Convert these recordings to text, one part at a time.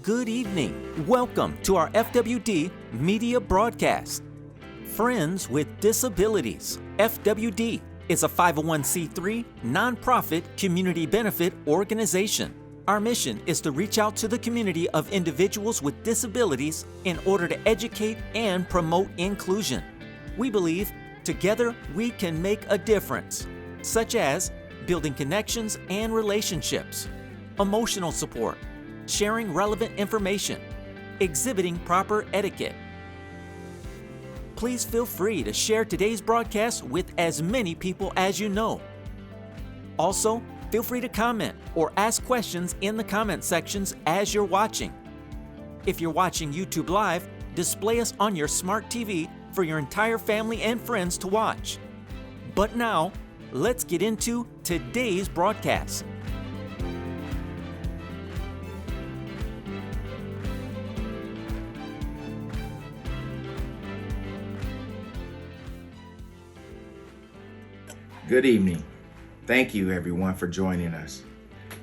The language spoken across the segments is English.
Good evening. Welcome to our FwD Media Broadcast. Friends with Disabilities. FwD is a 501c3 nonprofit community benefit organization. Our mission is to reach out to the community of individuals with disabilities in order to educate and promote inclusion. We believe together we can make a difference, such as building connections and relationships, emotional support, sharing relevant information, exhibiting proper etiquette. Please feel free to share today's broadcast with as many people as you know. Also, feel free to comment or ask questions in the comment sections as you're watching. If you're watching YouTube Live, display us on your smart TV for your entire family and friends to watch. But now, let's get into today's broadcast. Good evening. Thank you everyone for joining us.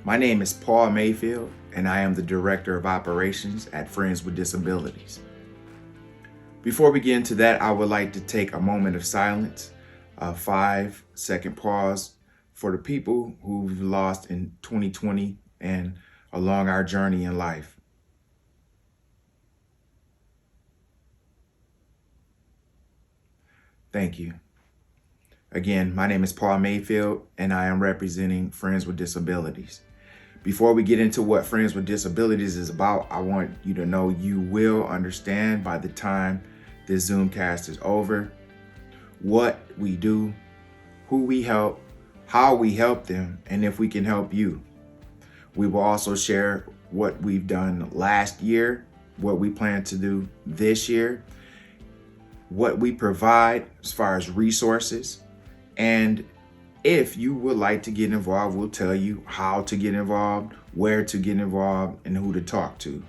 My name is Paul Mayfield and I am the Director of Operations at Friends with Disabilities. Before we get into that, I would like to take a moment of silence, a 5-second pause for the people who we've lost in 2020 and along our journey in life. Thank you. Again, my name is Paul Mayfield, and I am representing Friends with Disabilities. Before we get into what Friends with Disabilities is about, I want you to know you will understand by the time this Zoomcast is over what we do, who we help, how we help them, and if we can help you. We will also share what we've done last year, what we plan to do this year, what we provide as far as resources. And if you would like to get involved, we'll tell you how to get involved, where to get involved, and who to talk to.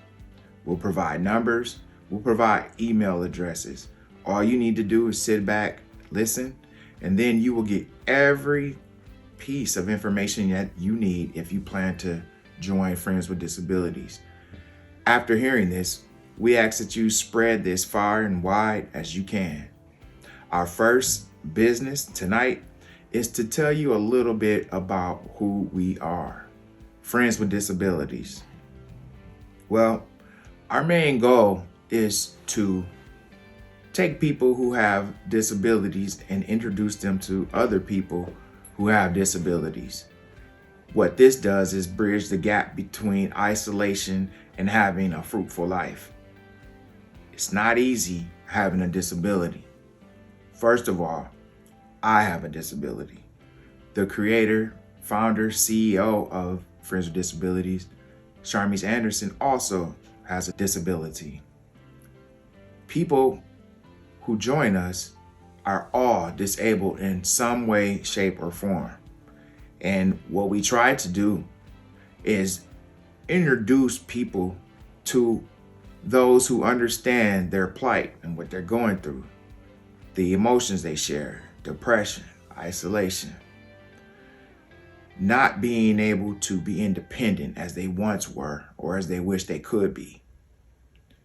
We'll provide numbers, we'll provide email addresses. All you need to do is sit back, listen, and then you will get every piece of information that you need if you plan to join Friends with Disabilities. After hearing this, we ask that you spread this far and wide as you can. Our first business tonight is to tell you a little bit about who we are. Friends with Disabilities. Well, our main goal is to take people who have disabilities and introduce them to other people who have disabilities. What this does is bridge the gap between isolation and having a fruitful life. It's not easy having a disability. First of all, I have a disability. The creator, founder, CEO of Friends with Disabilities, Charmise Anderson, also has a disability. People who join us are all disabled in some way, shape, or form. And what we try to do is introduce people to those who understand their plight and what they're going through, the emotions they share, depression, isolation, not being able to be independent as they once were or as they wish they could be.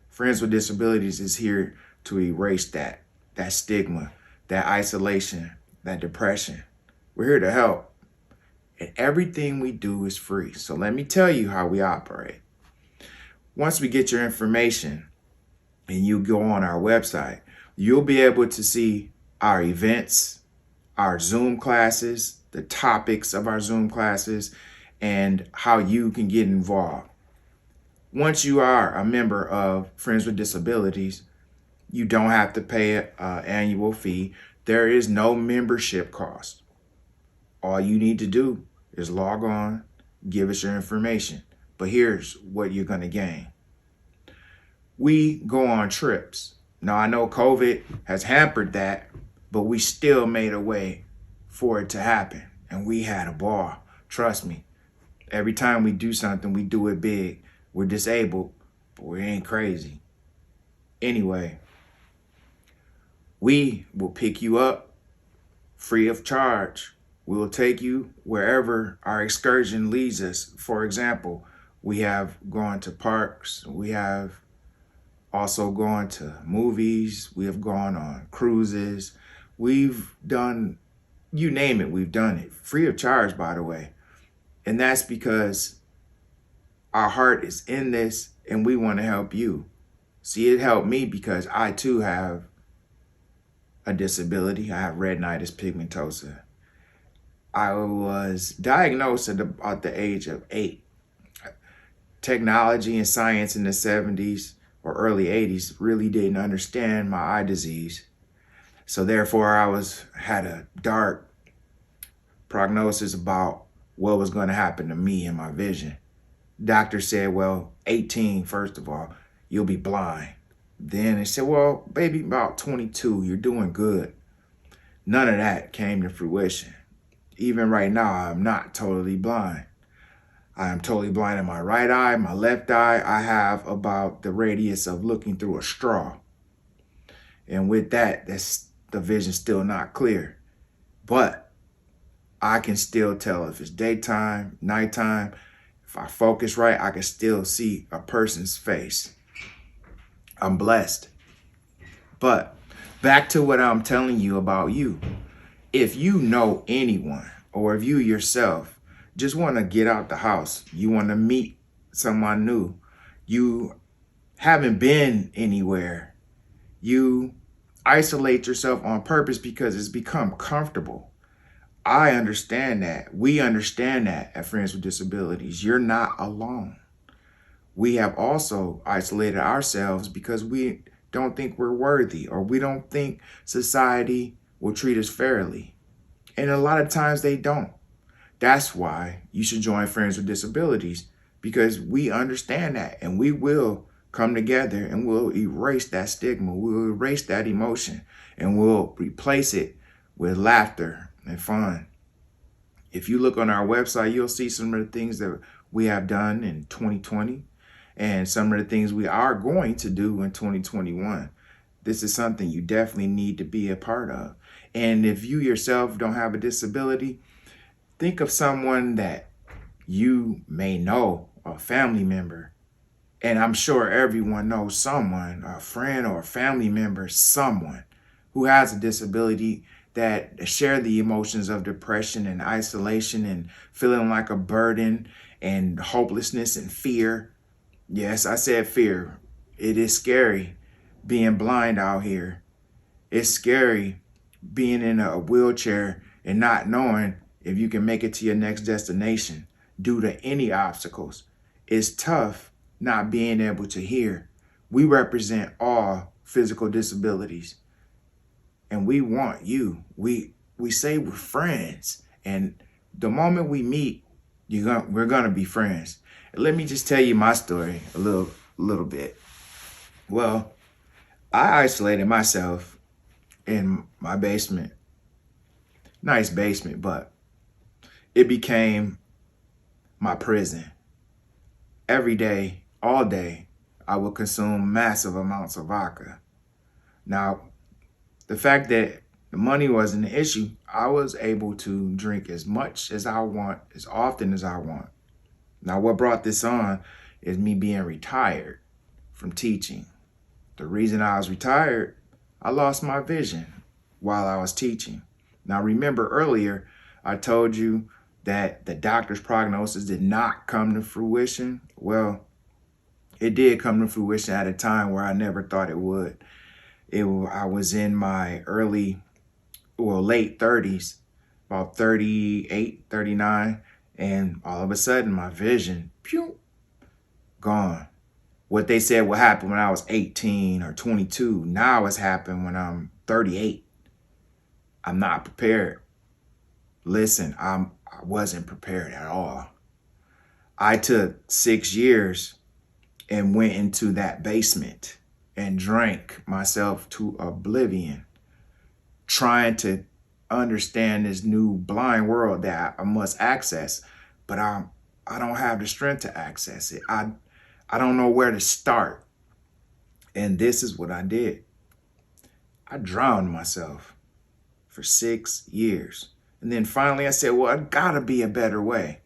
Friends with Disabilities is here to erase that stigma, that isolation, that depression. We're here to help. And everything we do is free. So let me tell you how we operate. Once we get your information and you go on our website, you'll be able to see our events, our Zoom classes, the topics of our Zoom classes, and how you can get involved. Once you are a member of Friends with Disabilities, you don't have to pay an annual fee. There is no membership cost. All you need to do is log on, give us your information. But here's what you're going to gain. We go on trips. Now, I know COVID has hampered that, but we still made a way for it to happen. And we had a ball. Trust me. Every time we do something, we do it big. We're disabled, but we ain't crazy. Anyway, we will pick you up free of charge. We will take you wherever our excursion leads us. For example, We have gone to parks. We have also gone to movies. We have gone on cruises. We've done, you name it, we've done it. Free of charge, by the way. And that's because our heart is in this and we want to help you. See, it helped me because I too have a disability. I have retinitis pigmentosa. I was diagnosed at about the age of 8. Technology and science in the 70s or early 80s really didn't understand my eye disease. So therefore I had a dark prognosis about what was going to happen to me and my vision. Doctor said, well, 18, first of all, you'll be blind. Then they said, well, baby, about 22, you're doing good. None of that came to fruition. Even right now, I'm not totally blind. I am totally blind in my right eye, my left eye. I have about the radius of looking through a straw. And with that, the vision's still not clear. But I can still tell if it's daytime, nighttime. If I focus right, I can still see a person's face. I'm blessed. But back to what I'm telling you about you. If you know anyone, or if you yourself just want to get out the house, you want to meet someone new, you haven't been anywhere, you isolate yourself on purpose because it's become comfortable. I understand that. We understand that at Friends with Disabilities. You're not alone. We have also isolated ourselves because we don't think we're worthy, or we don't think society will treat us fairly. And a lot of times they don't. That's why you should join Friends with Disabilities, because we understand that and we will come together and we'll erase that stigma. We'll erase that emotion and we'll replace it with laughter and fun. If you look on our website, you'll see some of the things that we have done in 2020 and some of the things we are going to do in 2021. This is something you definitely need to be a part of. And if you yourself don't have a disability, think of someone that you may know, a family member. And I'm sure everyone knows someone, a friend or a family member, someone who has a disability that share the emotions of depression and isolation and feeling like a burden and hopelessness and fear. Yes, I said fear. It is scary being blind out here. It's scary being in a wheelchair and not knowing if you can make it to your next destination due to any obstacles. It's tough not being able to hear. We represent all physical disabilities and we want you. We say we're friends, and the moment we meet, we're gonna be friends. And let me just tell you my story a little bit. Well, I isolated myself in my basement. Nice basement, but it became my prison. Every day, all day, I would consume massive amounts of vodka. Now, the fact that the money wasn't an issue, I was able to drink as much as I want, as often as I want. Now, what brought this on is me being retired from teaching. The reason I was retired, I lost my vision while I was teaching. Now, remember earlier, I told you that the doctor's prognosis did not come to fruition. Well, it did come to fruition at a time where I never thought it would. I was in my late 30s, about 38, 39, and all of a sudden my vision, gone. What they said would happen when I was 18 or 22, now it's happened when I'm 38. I'm not prepared. Listen, I wasn't prepared at all. I took 6 years and went into that basement and drank myself to oblivion, trying to understand this new blind world that I must access, but I don't have the strength to access it. I don't know where to start. And this is what I did. I drowned myself for 6 years. And then finally I said, well, it gotta be a better way.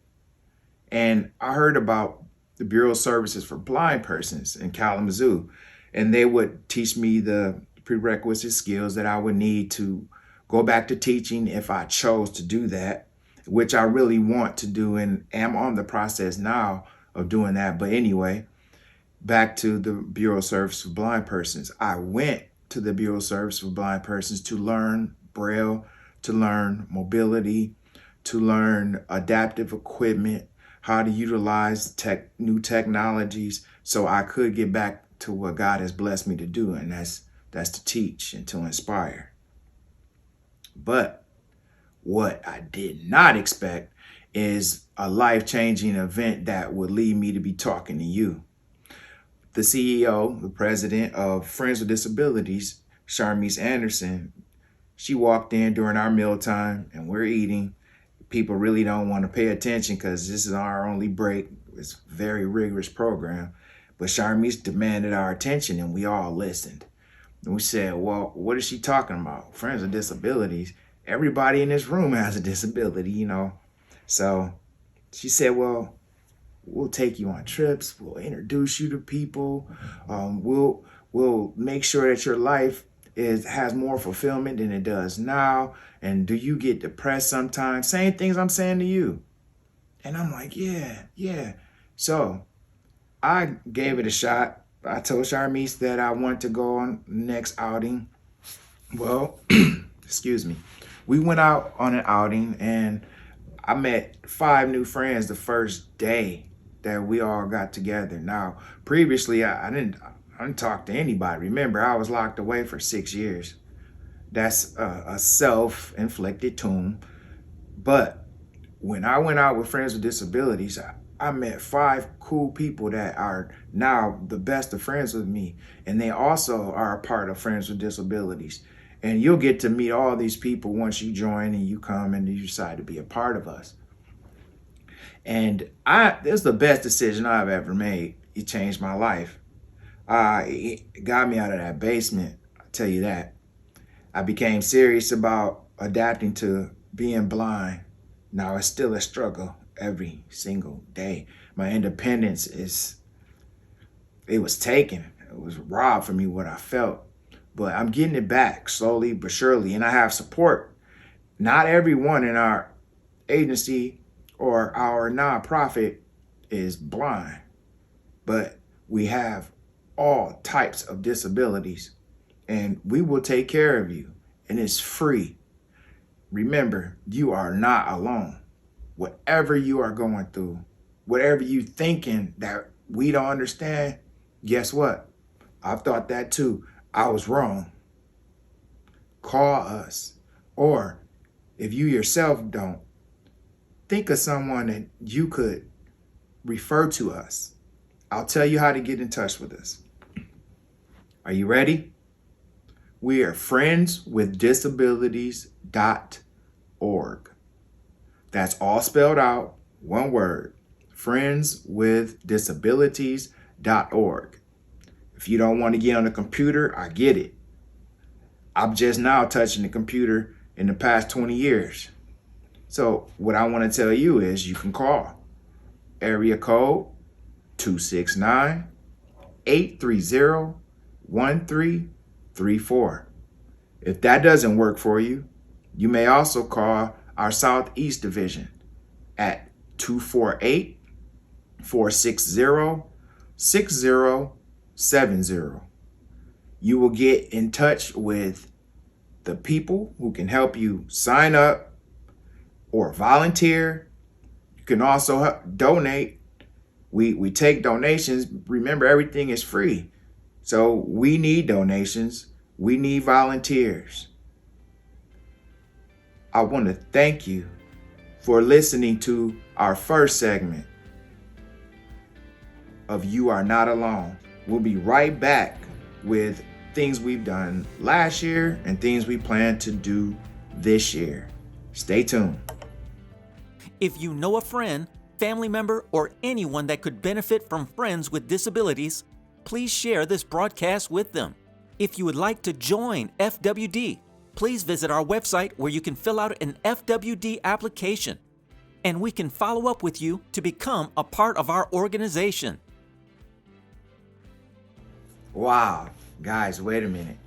And I heard about the Bureau of Services for Blind Persons in Kalamazoo. And they would teach me the prerequisite skills that I would need to go back to teaching if I chose to do that, which I really want to do and am on the process now of doing that. But anyway, back to the Bureau of Service for Blind Persons. I went to the Bureau of Service for Blind Persons to learn Braille, to learn mobility, to learn adaptive equipment, how to utilize new technologies so I could get back to what God has blessed me to do, and that's to teach and to inspire. But what I did not expect is a life-changing event that would lead me to be talking to you. The CEO, the president of Friends with Disabilities, Charmise Anderson, she walked in during our mealtime and we're eating. People really don't want to pay attention because this is our only break. It's a very rigorous program. But Charmise demanded our attention and we all listened. And we said, well, what is she talking about? Friends with Disabilities. Everybody in this room has a disability, you know. So she said, well, we'll take you on trips. We'll introduce you to people. We'll make sure that your life has more fulfillment than it does now. And do you get depressed sometimes? Same things I'm saying to you. And I'm like, yeah. So I gave it a shot. I told Charmise that I want to go on the next outing. Well, excuse me. We went out on an outing and I met 5 new friends the first day that we all got together. Now, previously, I didn't talk to anybody. Remember, I was locked away for 6 years. That's a self-inflicted tomb. But when I went out with Friends with Disabilities, I met 5 cool people that are now the best of friends with me. And they also are a part of Friends with Disabilities. And you'll get to meet all these people once you join and you come and you decide to be a part of us. And this is the best decision I've ever made. It changed my life. It got me out of that basement, I'll tell you that. I became serious about adapting to being blind. Now it's still a struggle every single day. My independence it was taken. It was robbed from me, what I felt. But I'm getting it back slowly but surely, and I have support. Not everyone in our agency or our nonprofit is blind, but we have all types of disabilities, and we will take care of you, and it's free. Remember, you are not alone. Whatever you are going through, whatever you thinking that we don't understand, guess what? I've thought that too. I was wrong. Call us. Or if you yourself don't, think of someone that you could refer to us. I'll tell you how to get in touch with us. Are you ready? We are friendswithdisabilities.org. That's all spelled out, one word, friendswithdisabilities.org. If you don't want to get on the computer, I get it. I'm just now touching the computer in the past 20 years. So what I want to tell you is you can call area code 269-830-1334. If that doesn't work for you, you may also call our Southeast Division at 248-460-6070. You will get in touch with the people who can help you sign up or volunteer. You can also donate. We take donations. Remember, everything is free. So we need donations. We need volunteers. I want to thank you for listening to our first segment of You Are Not Alone. We'll be right back with things we've done last year and things we plan to do this year. Stay tuned. If you know a friend, family member, or anyone that could benefit from Friends with Disabilities, please share this broadcast with them. If you would like to join FwD, please visit our website where you can fill out an FwD application. and we can follow up with you to become a part of our organization. Wow, guys, wait a minute.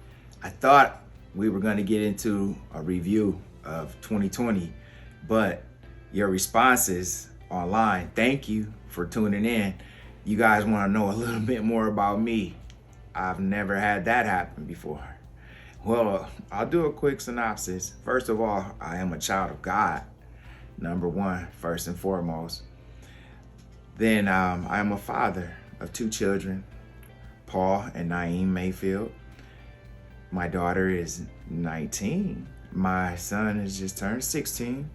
I thought we were going to get into a review of 2020, but your responses online, thank you for tuning in. You guys want to know a little bit more about me. I've never had that happen before. Well, I'll do a quick synopsis. First of all, I am a child of God, number one, first and foremost. Then I am a father of 2 children, Paul and Naeem Mayfield. My daughter is 19. My son has just turned 16.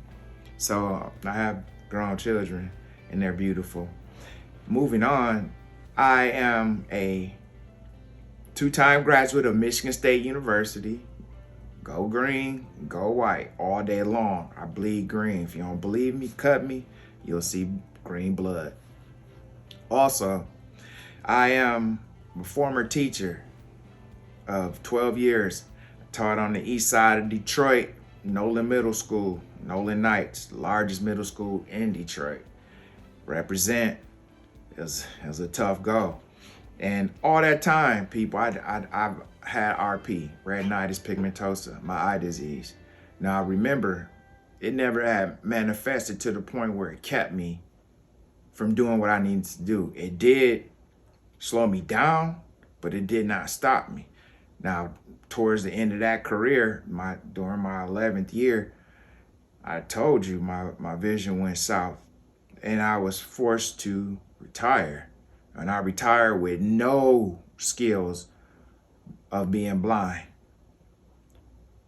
So I have grown children and they're beautiful. Moving on, I am a 2-time graduate of Michigan State University. Go green, go white, all day long. I bleed green. If you don't believe me, cut me, you'll see green blood. Also, I am a former teacher of 12 years. I taught on the east side of Detroit, Nolan Middle School, Nolan Knights, the largest middle school in Detroit. Represent. It was a tough go. And all that time, people, I've had RP, retinitis pigmentosa, my eye disease. Now, remember, it never had manifested to the point where it kept me from doing what I needed to do. It did slow me down, but it did not stop me. Now, towards the end of that career, during my 11th year, I told you my vision went south and I was forced to retire. And I retired with no skills of being blind.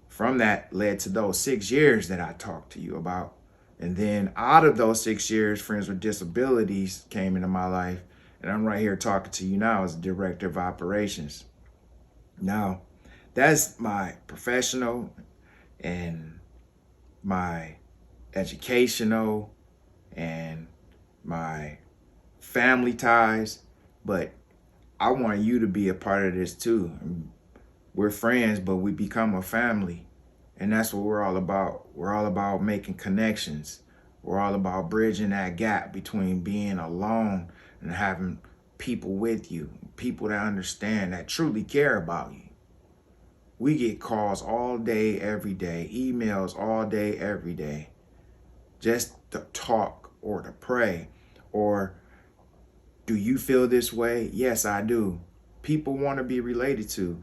From that led to those 6 years that I talked to you about. And then out of those 6 years, Friends with Disabilities came into my life. And I'm right here talking to you now as Director of Operations. Now, that's my professional and my educational and my family ties, but I want you to be a part of this too. We're friends, but we become a family, and that's what we're all about. We're all about making connections. We're all about bridging that gap between being alone and having people with you, people that understand, that truly care about you. We get calls all day, every day, emails all day, every day, just to talk or to pray. Or, do you feel this way? Yes, I do. People want to be related to,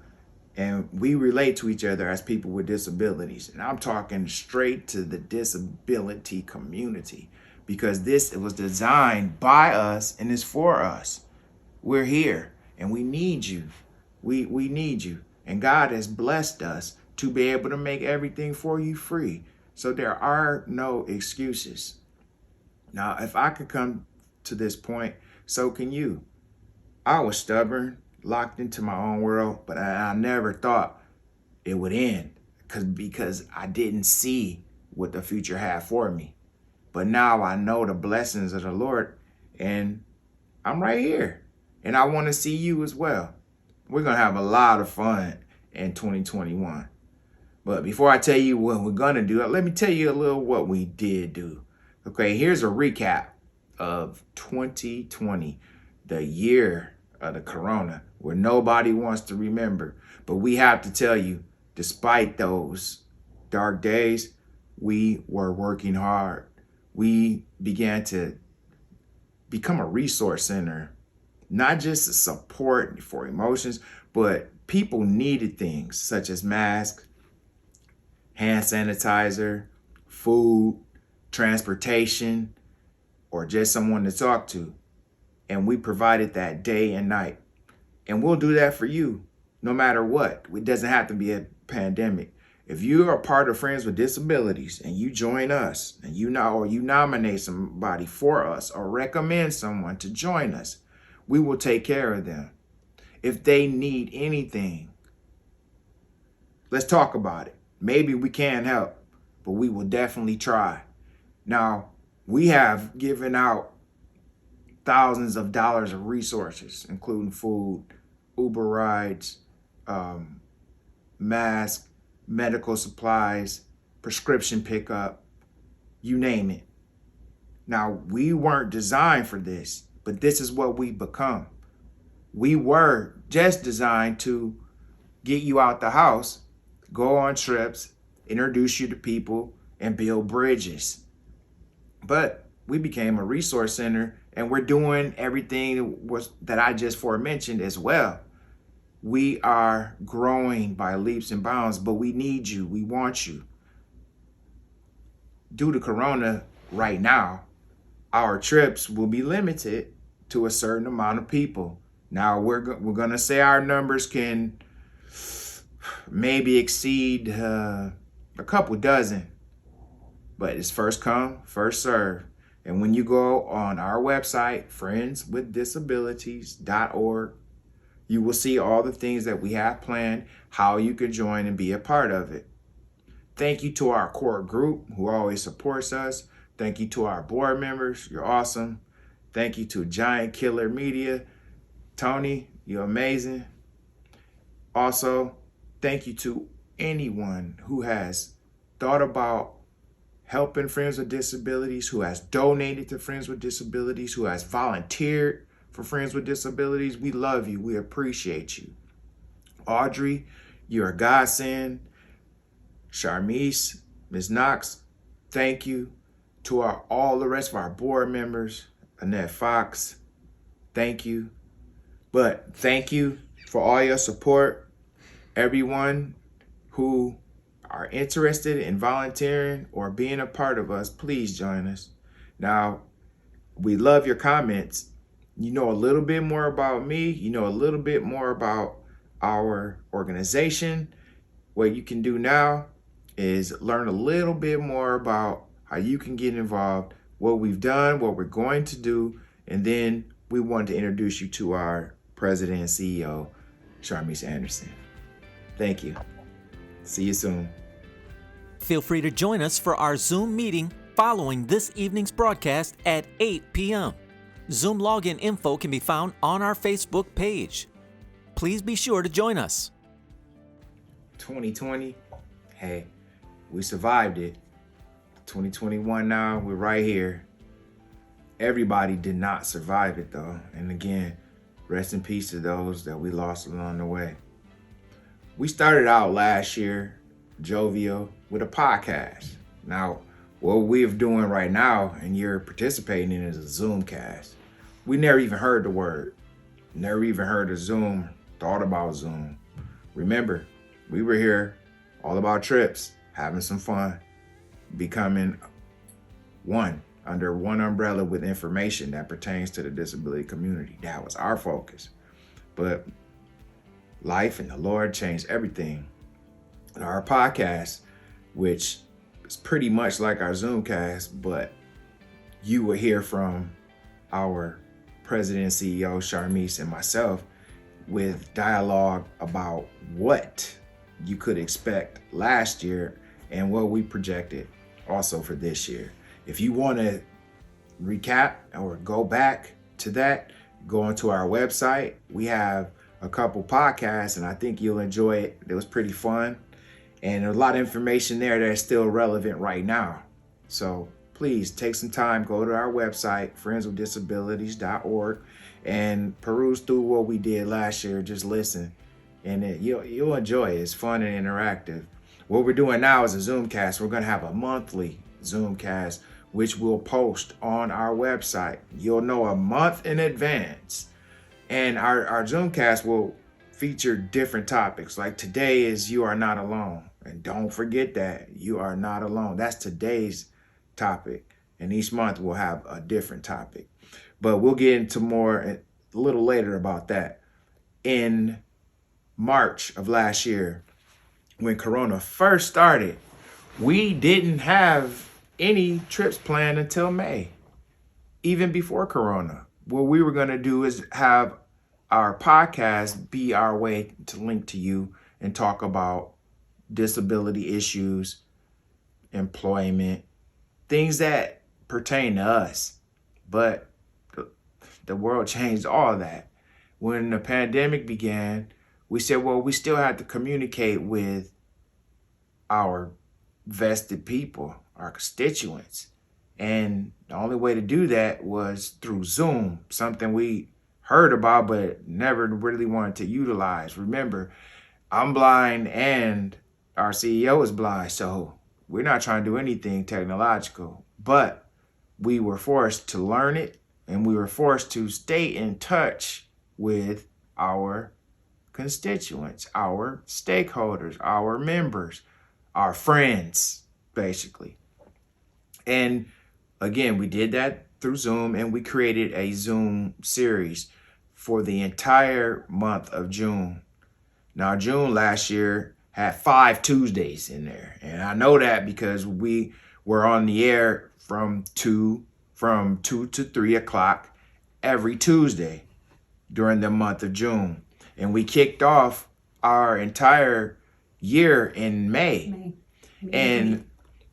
and we relate to each other as people with disabilities. And I'm talking straight to the disability community, because it was designed by us and is for us. We're here and we need you. We need you. And God has blessed us to be able to make everything for you free. So there are no excuses. Now, if I could come to this point, so can you. I was stubborn, locked into my own world, but I never thought it would end because I didn't see what the future had for me. But now I know the blessings of the Lord, and I'm right here. And I want to see you as well. We're going to have a lot of fun in 2021. But before I tell you what we're going to do, let me tell you a little what we did do. Okay, here's a recap of 2020, the year of the corona, where nobody wants to remember. But we have to tell you, despite those dark days, we were working hard. We began to become a resource center, not just a support for emotions, but people needed things such as masks, hand sanitizer, food, transportation, or just someone to talk to. And we provided that day and night. And we'll do that for you no matter what. It doesn't have to be a pandemic. If you are a part of Friends with Disabilities and you join us and you nominate somebody for us or recommend someone to join us, we will take care of them. If they need anything, let's talk about it. Maybe we can't help, but we will definitely try. Now, we have given out thousands of dollars of resources, including food, Uber rides, masks, medical supplies, prescription pickup, you name it. Now, we weren't designed for this, but this is what we become. We were just designed to get you out the house, go on trips, introduce you to people, and build bridges. But we became a resource center, and we're doing everything that I just forementioned as well. We are growing by leaps and bounds, but we need you. We want you. Due to Corona right now, our trips will be limited to a certain amount of people. Now, we're going to say our numbers can maybe exceed a couple dozen, but it's first come, first serve. And when you go on our website, friendswithdisabilities.org, you will see all the things that we have planned, how you can join and be a part of it. Thank you to our core group who always supports us. Thank you to our board members. You're awesome. Thank you to Giant Killer Media. Tony, you're amazing. Also, thank you to anyone who has thought about helping Friends with Disabilities, who has donated to Friends with Disabilities, who has volunteered for Friends with Disabilities. We love you. We appreciate you. Audrey, you're a godsend. Charmise, Ms. Knox, thank you. To all the rest of our board members, Annette Fox, thank you. But thank you for all your support. Everyone who are interested in volunteering or being a part of us, please join us. Now, we love your comments. You know a little bit more about me. You know a little bit more about our organization. What you can do now is learn a little bit more about how you can get involved, what we've done, what we're going to do, and then we want to introduce you to our president and CEO, Charmise Anderson. Thank you. See you soon. Feel free to join us for our Zoom meeting following this evening's broadcast at 8 p.m. Zoom login info can be found on our Facebook page. Please be sure to join us. 2020, hey, we survived it. 2021 now, we're right here. Everybody did not survive it though. And again, rest in peace to those that we lost along the way. We started out last year, jovial, with a podcast. Now, what we're doing right now and you're participating in is a Zoomcast. We never even heard the word, never even heard of Zoom, thought about Zoom. Remember, we were here all about trips, having some fun, becoming one under one umbrella with information that pertains to the disability community. That was our focus. But life and the Lord changed everything. And our podcast, which is pretty much like our Zoomcast, but you will hear from our president and CEO, Charmise, and myself with dialogue about what you could expect last year and what we projected also for this year. If you want to recap or go back to that, go onto our website. We have a couple podcasts and I think you'll enjoy it. It was pretty fun. And there's a lot of information there that's still relevant right now. So please take some time, go to our website, friendswithdisabilities.org, and peruse through what we did last year. Just listen, and you'll enjoy it. It's fun and interactive. What we're doing now is a Zoomcast. We're going to have a monthly Zoomcast, which we'll post on our website. You'll know a month in advance. And our Zoomcast will feature different topics. Like today is You Are Not Alone. And don't forget that you are not alone. That's today's topic. And each month we'll have a different topic. But we'll get into more a little later about that. In March of last year, when Corona first started, we didn't have any trips planned until May, even before Corona. What we were going to do is have our podcast be our way to link to you and talk about disability issues, employment, things that pertain to us. But the world changed all that. When the pandemic began, we said, well, we still have to communicate with our vested people, our constituents. And the only way to do that was through Zoom, something we heard about but never really wanted to utilize. Remember, I'm blind and our CEO is blind, so we're not trying to do anything technological. But we were forced to learn it, and we were forced to stay in touch with our constituents, our stakeholders, our members, our friends, basically. And again, we did that through Zoom, and we created a Zoom series for the entire month of June. Now, June last year had 5 Tuesdays in there. And I know that because we were on the air from 2 to 3 o'clock every Tuesday during the month of June. And we kicked off our entire year in May. And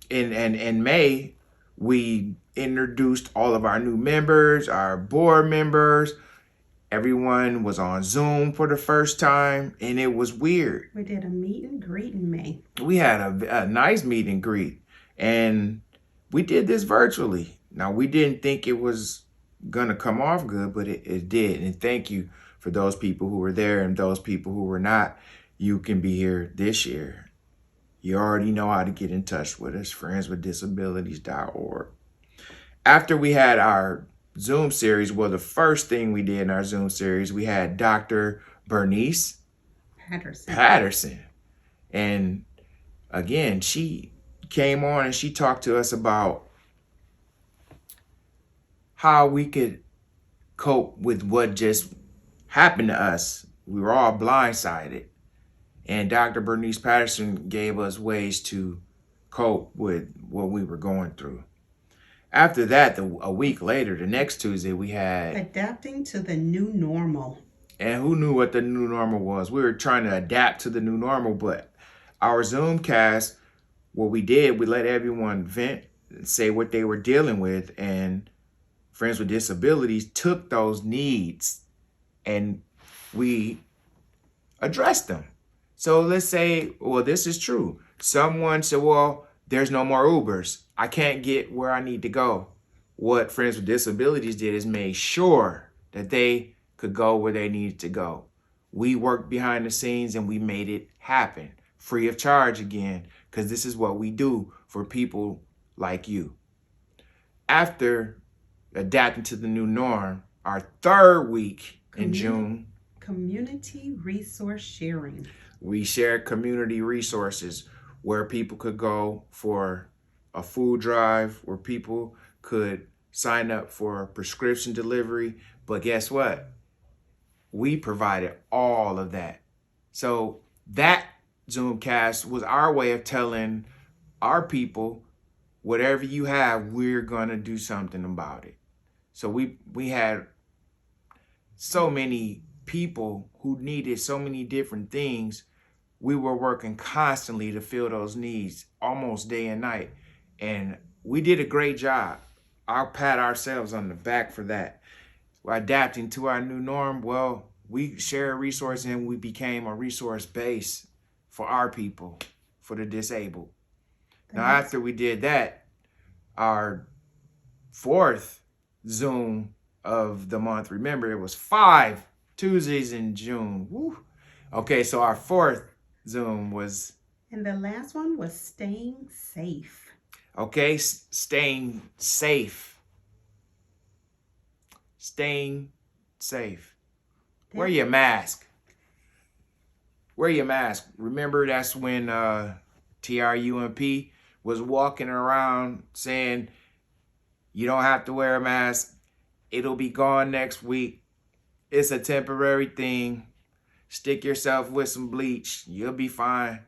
in May, we introduced all of our new members, our board members. Everyone was on Zoom for the first time, and it was weird. We did a meet and greet in May. We had a nice meet and greet, and we did this virtually. Now, we didn't think it was going to come off good, but it did. And thank you for those people who were there, and those people who were not. You can be here this year. You already know how to get in touch with us, friendswithdisabilities.org. After we had our Zoom series, well, the first thing we did in our Zoom series, we had Dr. Bernice Patterson. And again, she came on and she talked to us about how we could cope with what just happened to us. We were all blindsided. And Dr. Bernice Patterson gave us ways to cope with what we were going through. After that, a week later, the next Tuesday, we had Adapting to the New Normal. And who knew what the new normal was? We were trying to adapt to the new normal, but our Zoom cast, what we did, we let everyone vent and say what they were dealing with. And Friends with Disabilities took those needs and we addressed them. So let's say, well, this is true. Someone said, well, there's no more Ubers. I can't get where I need to go. What Friends with Disabilities did is made sure that they could go where they needed to go. We worked behind the scenes and we made it happen free of charge again, because this is what we do for people like you. After adapting to the new norm, our third week in June, Community resource sharing. We shared community resources where people could go for a food drive, where people could sign up for prescription delivery. But guess what? We provided all of that. So that Zoomcast was our way of telling our people, whatever you have, we're going to do something about it. So we had so many people who needed so many different things. We were working constantly to fill those needs almost day and night. And we did a great job. I'll pat ourselves on the back for that. We're adapting to our new norm. Well, we shared resources and we became a resource base for our people, for the disabled. Now, after we did that, our fourth Zoom of the month, remember, it was 5 Tuesdays in June. Woo. Okay, so our fourth Zoom was... And the last one was staying safe. Okay, staying safe. Staying safe. Wear your mask. Wear your mask. Remember, that's when TRUMP was walking around saying, you don't have to wear a mask. It'll be gone next week. It's a temporary thing. Stick yourself with some bleach. You'll be fine.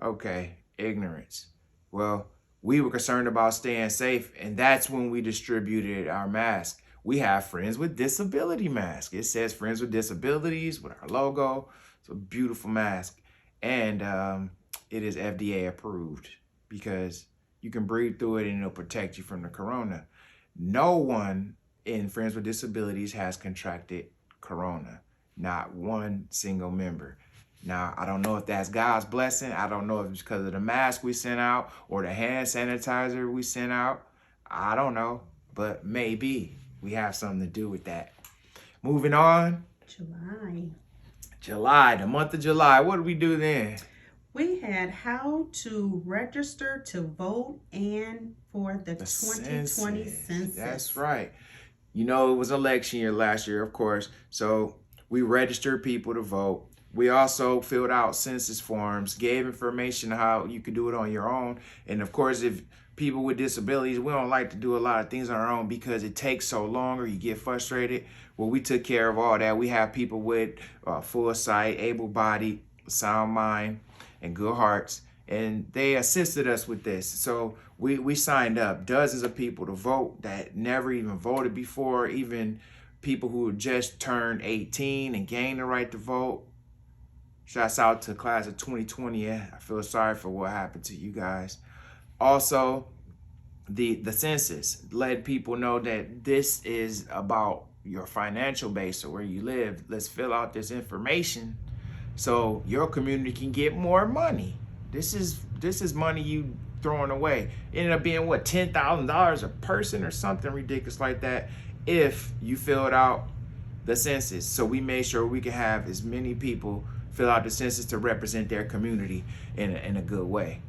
Okay, ignorance. Well, we were concerned about staying safe, and that's when we distributed our mask. We have Friends with Disability mask. It says Friends with Disabilities with our logo. It's a beautiful mask. And it is FDA approved because you can breathe through it and it'll protect you from the corona. No one in Friends with Disabilities has contracted corona. Not one single member. Now, I don't know if that's God's blessing. I don't know if it's because of the mask we sent out or the hand sanitizer we sent out. I don't know, but maybe we have something to do with that. Moving on. July, the month of July. What do we do then? We had how to register to vote and for the 2020 census. That's right. You know, it was election year last year, of course. So we registered people to vote. We also filled out census forms, gave information on how you could do it on your own. And of course, if people with disabilities, we don't like to do a lot of things on our own because it takes so long or you get frustrated. Well, we took care of all that. We have people with full sight, able-bodied, sound mind, and good hearts. And they assisted us with this. So we signed up dozens of people to vote that never even voted before, even people who just turned 18 and gained the right to vote. Shouts out to class of 2020. I feel sorry for what happened to you guys. Also, the census let people know that this is about your financial base or where you live. Let's fill out this information so your community can get more money. This is money you throwing away. It ended up being what, $10,000 a person or something ridiculous like that if you filled out the census. So we made sure we could have as many people fill out the census to represent their community in a good way.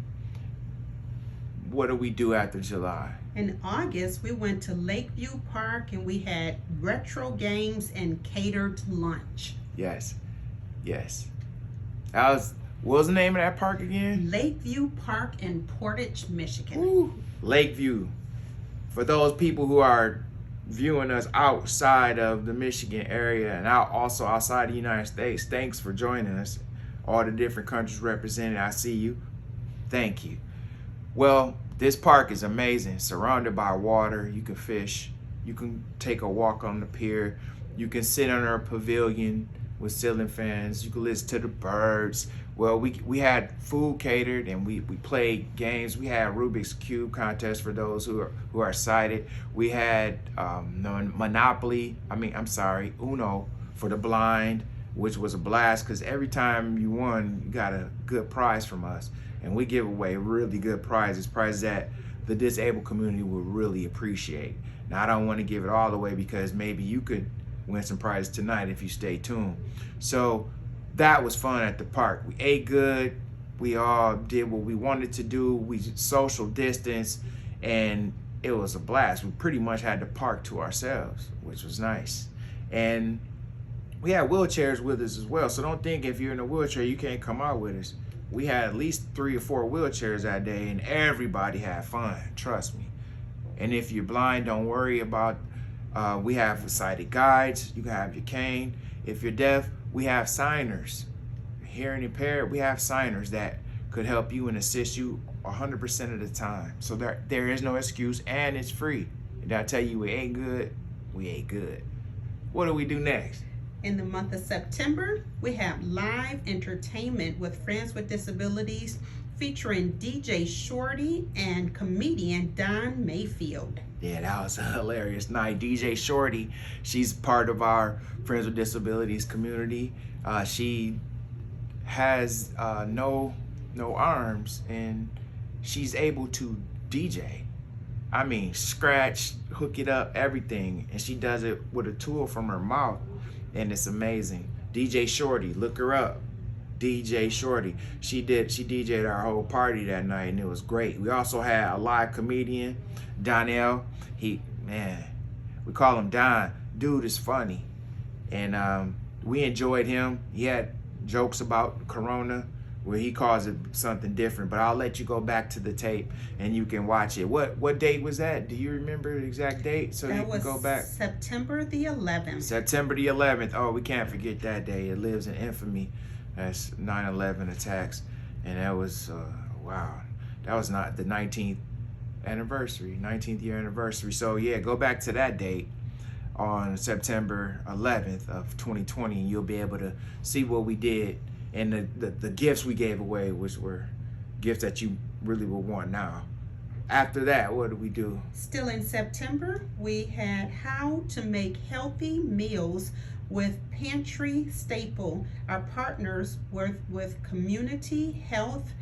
What do we do after July? In August, we went to Lakeview Park and we had retro games and catered lunch. Yes. What was the name of that park again? Lakeview Park in Portage, Michigan. Ooh, Lakeview. For those people who are viewing us outside of the Michigan area and also outside the United States, thanks for joining us. All the different countries represented, I see you. Thank you. Well, this park is amazing, surrounded by water. You can fish, you can take a walk on the pier, you can sit under a pavilion with ceiling fans, you can listen to the birds. Well, we had food catered and we played games. We had Rubik's Cube contest for those who are sighted. We had Uno for the blind, which was a blast because every time you won, you got a good prize from us. And we give away really good prizes that the disabled community will really appreciate. Now, I don't want to give it all away because maybe you could win some prizes tonight if you stay tuned. So that was fun at the park. We ate good. We all did what we wanted to do. We social distance, and it was a blast. We pretty much had the park to ourselves, which was nice. And we had wheelchairs with us as well. So don't think if you're in a wheelchair, you can't come out with us. We had at least 3 or 4 wheelchairs that day, and everybody had fun, trust me. And if you're blind, don't worry about, we have sighted guides. You can have your cane. If you're deaf, we have signers. Hearing impaired, we have signers that could help you and assist you 100% of the time. So there is no excuse, and it's free. Did I tell you we ate good? We ate good. What do we do next? In the month of September, we have live entertainment with Friends with Disabilities featuring DJ Shorty and comedian Don Mayfield. Yeah, that was a hilarious night. DJ Shorty, she's part of our Friends with Disabilities community. She has no arms, and she's able to DJ. I mean, scratch, hook it up, everything. And she does it with a tool from her mouth. And it's amazing. DJ Shorty, look her up. DJ Shorty. She DJ'd our whole party that night, and it was great. We also had a live comedian, Donnell. We call him Don. Dude is funny. And we enjoyed him. He had jokes about Corona, where he calls it something different, but I'll let you go back to the tape and you can watch it. What date was that? Do you remember the exact date? So you can go back. September the 11th. September the 11th. Oh, we can't forget that day. It lives in infamy as 9/11 attacks. And that was, wow. That was not the 19th year anniversary. So yeah, go back to that date on September 11th of 2020, and you'll be able to see what we did. And the gifts we gave away, which were gifts that you really will want now. After that, what did we do? Still in September, we had how to make healthy meals with Pantry Staple. Our partners with Community Health,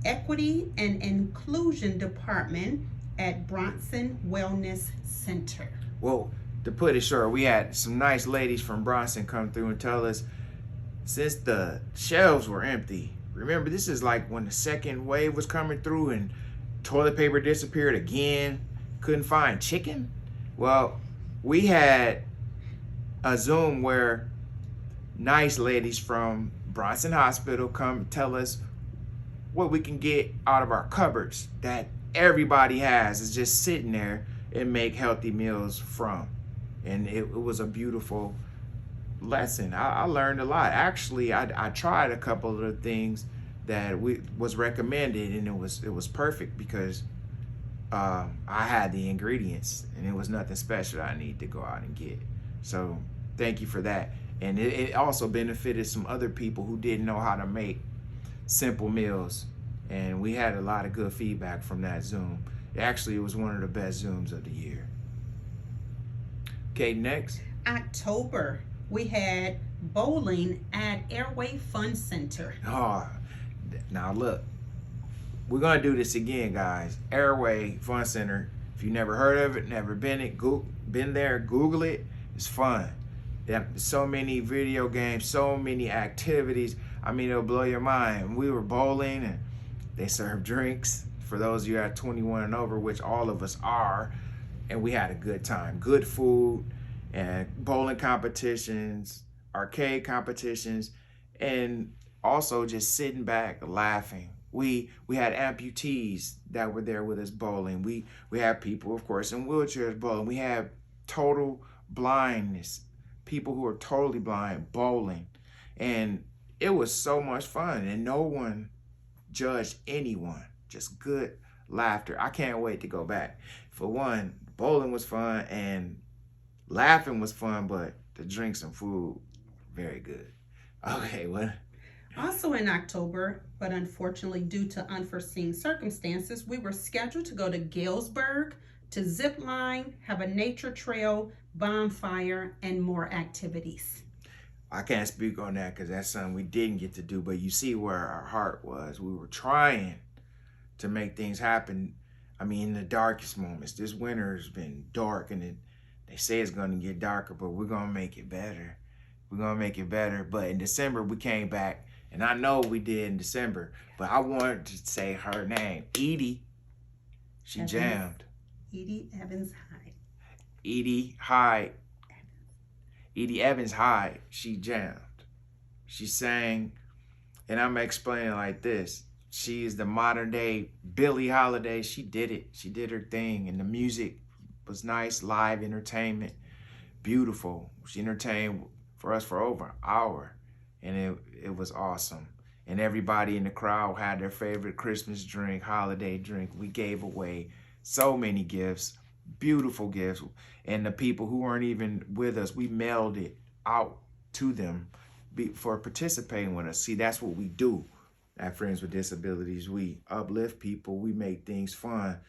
Equity, and Inclusion Department at Bronson Wellness Center. Well, to put it short, we had some nice ladies from Bronson come through and tell us, since the shelves were empty, remember this is like when the second wave was coming through and toilet paper disappeared again, couldn't find chicken. Well, we had a Zoom where nice ladies from Bronson Hospital come tell us what we can get out of our cupboards that everybody has is just sitting there and make healthy meals from. And it was a beautiful lesson. I learned a lot. Actually, I tried a couple of the things that was recommended, and it was perfect because I had the ingredients and it was nothing special I need to go out and get. So thank you for that. And it also benefited some other people who didn't know how to make simple meals. And we had a lot of good feedback from that Zoom. Actually, it was one of the best Zooms of the year. Okay, next. October, we had bowling at Airway Fun Center. Oh, now look, we're gonna do this again, guys. Airway Fun Center. If you never heard of it, never been there, Google it. It's fun. So many video games, so many activities. I mean, it'll blow your mind. We were bowling and they served drinks for those of you at 21 and over, which all of us are. And we had a good time. Good food and bowling competitions, arcade competitions, and also just sitting back laughing. We had amputees that were there with us bowling. We had people, of course, in wheelchairs bowling. We had total blindness, people who are totally blind bowling. And it was so much fun, and no one judged anyone. Just good laughter. I can't wait to go back. For one, bowling was fun and laughing was fun, but the drinks and food, very good. Okay, what? Also in October, but unfortunately due to unforeseen circumstances, we were scheduled to go to Galesburg to zip line, have a nature trail, bonfire, and more activities. I can't speak on that because that's something we didn't get to do, but you see where our heart was. We were trying to make things happen. I mean, in the darkest moments. This winter has been dark, and they say it's going to get darker, but we're going to make it better. We're going to make it better. But in December, we came back, and I know we did in December, but I wanted to say her name. Edie, she jammed. Edie Evans Hyde. Edie Evans Hyde, she jammed. She sang, and I'm explaining like this. She is the modern day Billie Holiday. She did it. She did her thing, and the music was nice, live entertainment, beautiful. She entertained for us for over an hour, and it was awesome. And everybody in the crowd had their favorite Christmas drink, holiday drink. We gave away so many gifts, beautiful gifts. And the people who weren't even with us, we mailed it out to them for participating with us. See, that's what we do at Friends with Disabilities. We uplift people. We make things fun,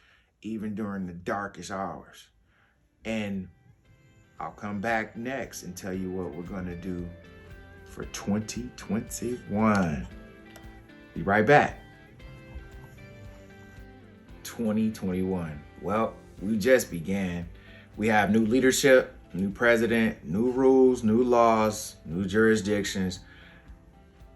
even during the darkest hours. And I'll come back next and tell you what we're going to do for 2021. Be right back. 2021. Well, we just began. We have new leadership, new president, new rules, new laws, new jurisdictions.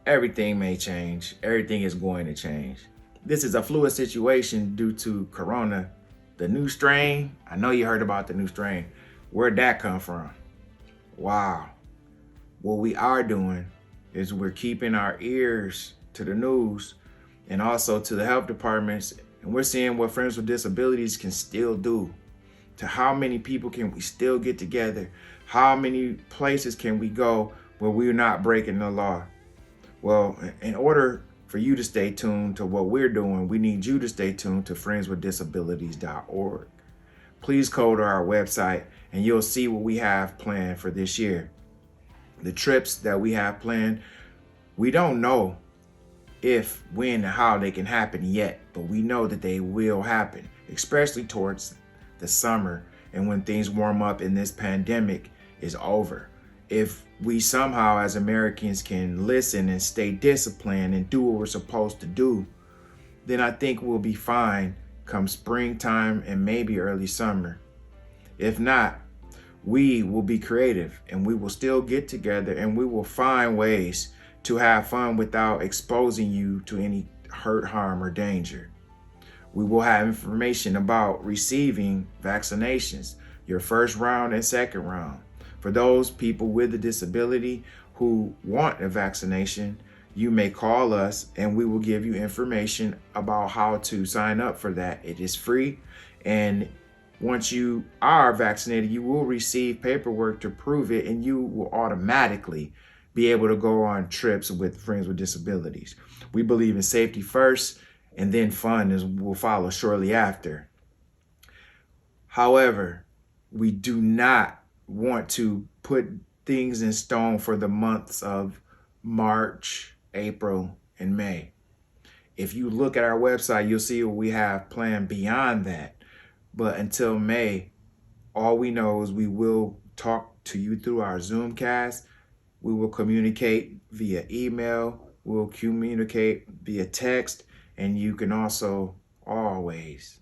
Everything may change. Everything is going to change. This is a fluid situation due to Corona. The new strain, I know you heard about the new strain. Where'd that come from? Wow. What we are doing is we're keeping our ears to the news and also to the health departments, and we're seeing what Friends with Disabilities can still do. To how many people can we still get together? How many places can we go where we're not breaking the law? Well, in order for you to stay tuned to what we're doing, we need you to stay tuned to friendswithdisabilities.org. Please go to our website and you'll see what we have planned for this year. The trips that we have planned, we don't know if, when, and how they can happen yet, but we know that they will happen, especially towards the summer and when things warm up and this pandemic is over. If we somehow as Americans can listen and stay disciplined and do what we're supposed to do, then I think we'll be fine come springtime and maybe early summer. If not, we will be creative and we will still get together and we will find ways to have fun without exposing you to any hurt, harm, or danger. We will have information about receiving vaccinations, your first round and second round. For those people with a disability who want a vaccination, you may call us and we will give you information about how to sign up for that. It is free, and once you are vaccinated, you will receive paperwork to prove it, and you will automatically be able to go on trips with Friends with Disabilities. We believe in safety first, and then fun will follow shortly after. However, we do not want to put things in stone for the months of March, April, and May. If you look at our website, you'll see what we have planned beyond that. But until May, all we know is we will talk to you through our Zoomcast. We will communicate via email. We'll communicate via text. And you can also always,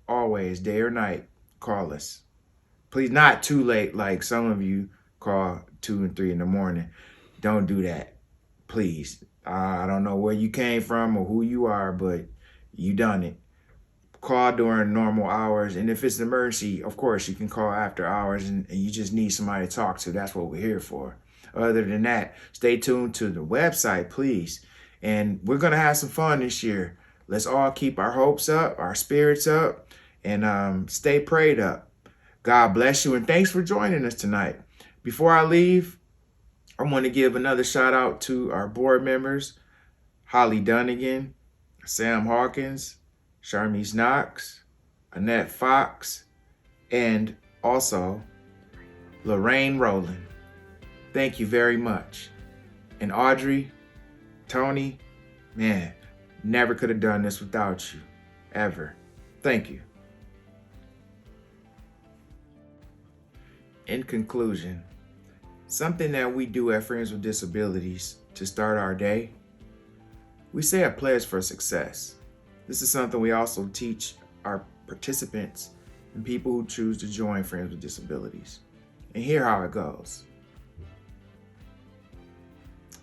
day or night, call us. Please, not too late like some of you call 2 and 3 in the morning. Don't do that, please. I don't know where you came from or who you are, but you done it. Call during normal hours, and if it's an emergency, of course, you can call after hours, and you just need somebody to talk to. That's what we're here for. Other than that, stay tuned to the website, please. And we're going to have some fun this year. Let's all keep our hopes up, our spirits up, and stay prayed up. God bless you, and thanks for joining us tonight. Before I leave, I want to give another shout out to our board members, Holly Dunnigan, Sam Hawkins, Charmise Knox, Annette Fox, and also Lorraine Rowland. Thank you very much. And Audrey, Tony, man, never could have done this without you, ever. Thank you. In conclusion, something that we do at Friends with Disabilities to start our day, we say a pledge for success. This is something we also teach our participants and people who choose to join Friends with Disabilities. And here how it goes.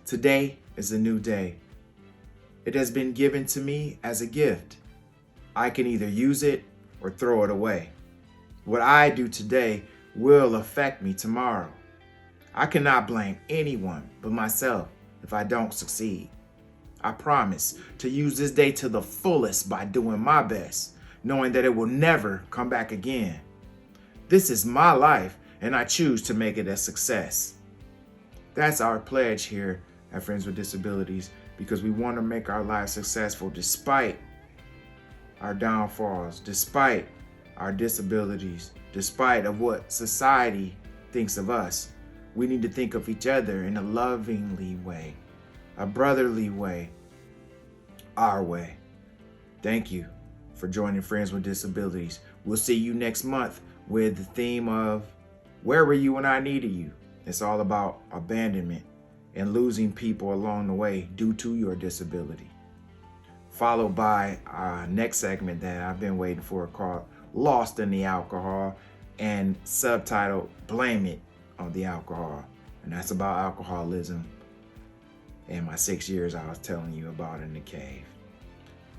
Today is a new day. It has been given to me as a gift. I can either use it or throw it away. What I do today will affect me tomorrow. I cannot blame anyone but myself if I don't succeed. I promise to use this day to the fullest by doing my best, knowing that it will never come back again. This is my life, and I choose to make it a success. That's our pledge here at Friends with Disabilities, because we want to make our lives successful despite our downfalls, despite our disabilities, despite of what society thinks of us. We need to think of each other in a lovingly way, a brotherly way, our way. Thank you for joining Friends with Disabilities. We'll see you next month with the theme of Where Were You When I Needed You? It's all about abandonment and losing people along the way due to your disability. Followed by our next segment that I've been waiting for, called Lost in the Alcohol, and subtitled Blame It on the Alcohol. And that's about alcoholism and my 6 years I was telling you about in the cave.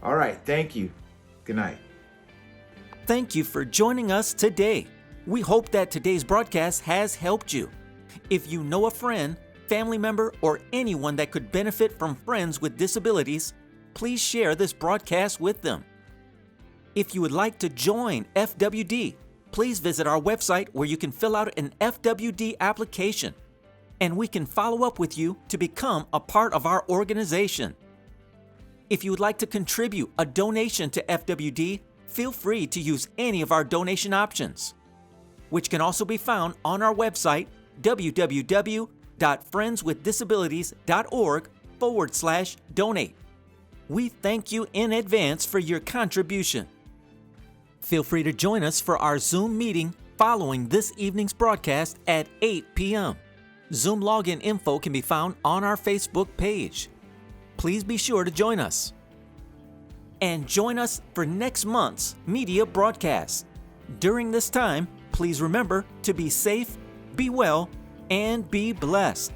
All right, thank you. Good night. Thank you for joining us today. We hope that today's broadcast has helped you. If you know a friend, family member, or anyone that could benefit from Friends with Disabilities, please share this broadcast with them. If you would like to join FwD, please visit our website where you can fill out an FwD application, and we can follow up with you to become a part of our organization. If you would like to contribute a donation to FwD, feel free to use any of our donation options, which can also be found on our website, www.friendswithdisabilities.org/donate. We thank you in advance for your contribution. Feel free to join us for our Zoom meeting following this evening's broadcast at 8 p.m. Zoom login info can be found on our Facebook page. Please be sure to join us. and join us for next month's media broadcast. During this time, please remember to be safe, be well, and be blessed.